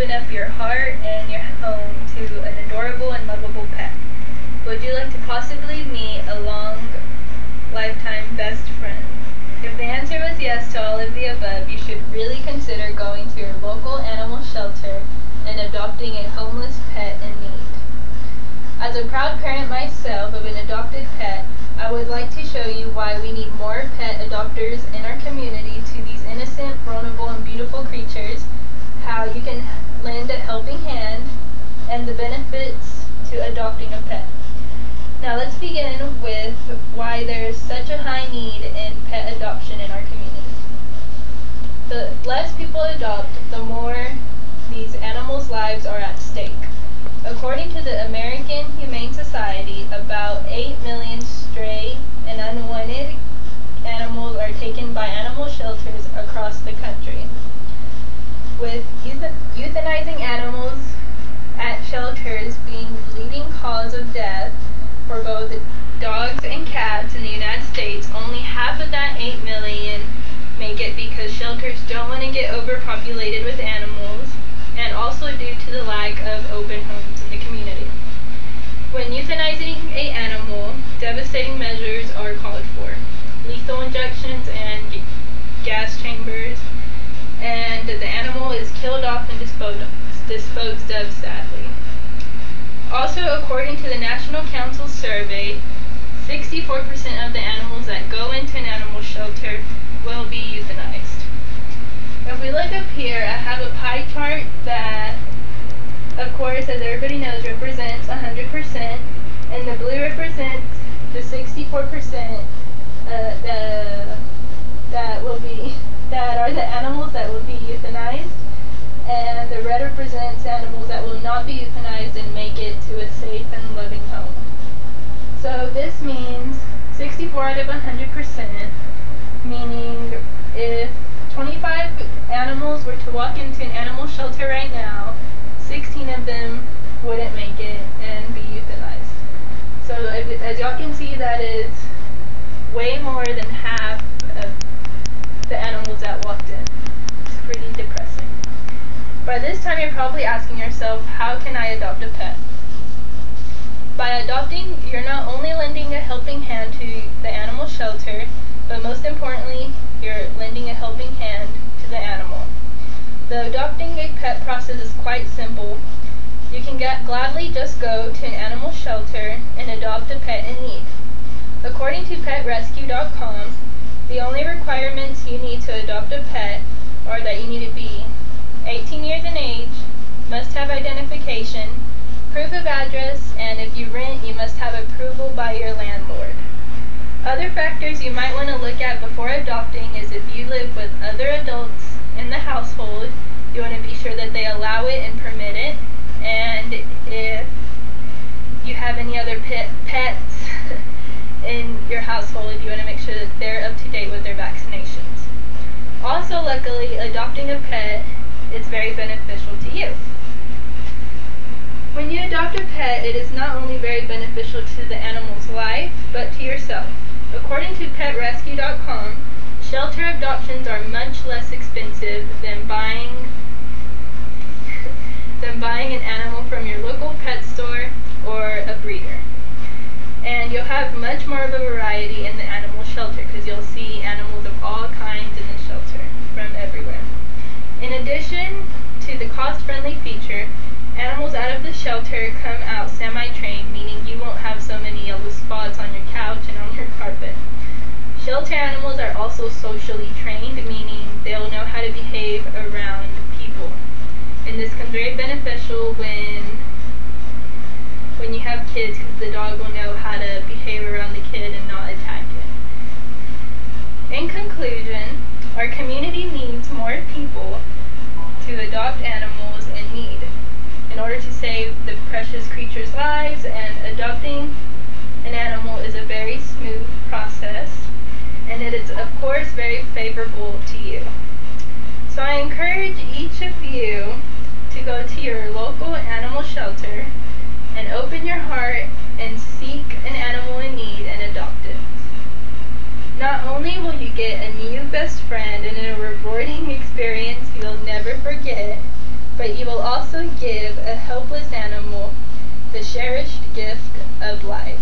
open up your heart and your home to an adorable and lovable pet? Would you like to possibly meet a long lifetime best friend? If the answer was yes to all of the above, you should really consider going to your local animal shelter and adopting a homeless pet in need. As a proud parent myself of an adopted pet, I would like to show you why we need more pet adopters in our community to these innocent, vulnerable, and beautiful creatures, how you can lend a helping hand, and the benefits to adopting a pet. Now let's begin with why there is such a high need in pet adoption in our community. The less people adopt, the more these animals' lives are at stake. According to the American Humane Society, about 8 million stray and unwanted animals are taken by animal shelters across the country. With euthanizing animals at shelters being the leading cause of death for both dogs and cats in the United States, only half of that 8 million make it because shelters don't want to get overpopulated with animals, and also due to the lack of open homes in the community. When euthanizing an animal, devastating measures are called for. Lethal injections and gas chambers, and the animal is killed off and disposed of sadly. Also, according to the National Council survey, 64% of the animals that go into an animal shelter will be euthanized. If we look up here, I have a pie chart that, of course, as everybody knows, represents 100%, and the blue represents the 64% that are the animals that will be euthanized, and the red represents animals that will not be euthanized and make it to a safe and loving home. So this means 64 out of 100%, meaning if 25 animals were to walk into an animal shelter right now, 16 of them wouldn't make it and be euthanized. So as y'all can see, that is way more than half of the animals that walked in. It's pretty depressing. By this time, you're probably asking yourself, how can I adopt a pet? By adopting, you're not only lending a helping hand to the animal shelter, but most importantly, you're lending a helping hand to the animal. The adopting a pet process is quite simple. You can gladly just go to an animal shelter and adopt a pet in need. According to petrescue.com, the only requirements you need to adopt a pet are that you need to be 18 years in age, must have identification, proof of address, and if you rent, you must have approval by your landlord. Other factors you might want to look at before adopting is if you live with other adults in the household, you want to be sure that they allow it and permit it, and if you have any other pets in your household, you want to make sure that they're up to date with their vaccinations. Also, luckily, adopting a pet is very beneficial to you. When you adopt a pet, it is not only very beneficial to the animal's life, but to yourself. According to petrescue.com, shelter adoptions are much less expensive than buying an animal from your local pet store or a breeder. And you'll have much more of a variety in the animal shelter because you'll see animals of all kinds in the shelter from everywhere. In addition to the cost-friendly feature, animals out of the shelter come out semi-trained, meaning you won't have so many yellow spots on your couch and on your carpet. Shelter animals are also socially trained, meaning they'll know how to behave around people. And this can be very beneficial when you have kids, because the dog will know how to behave around the kid and not attack it. In conclusion, our community needs more people to adopt animals in need in order to save the precious creatures' lives, and adopting an animal is a very smooth process, and it is of course very favorable to you. So I encourage each of you to go to your local animal shelter and open your heart and seek an animal in need and adopt it. Not only will you get a new best friend and a rewarding experience you'll never forget, but but you will also give a helpless animal the cherished gift of life.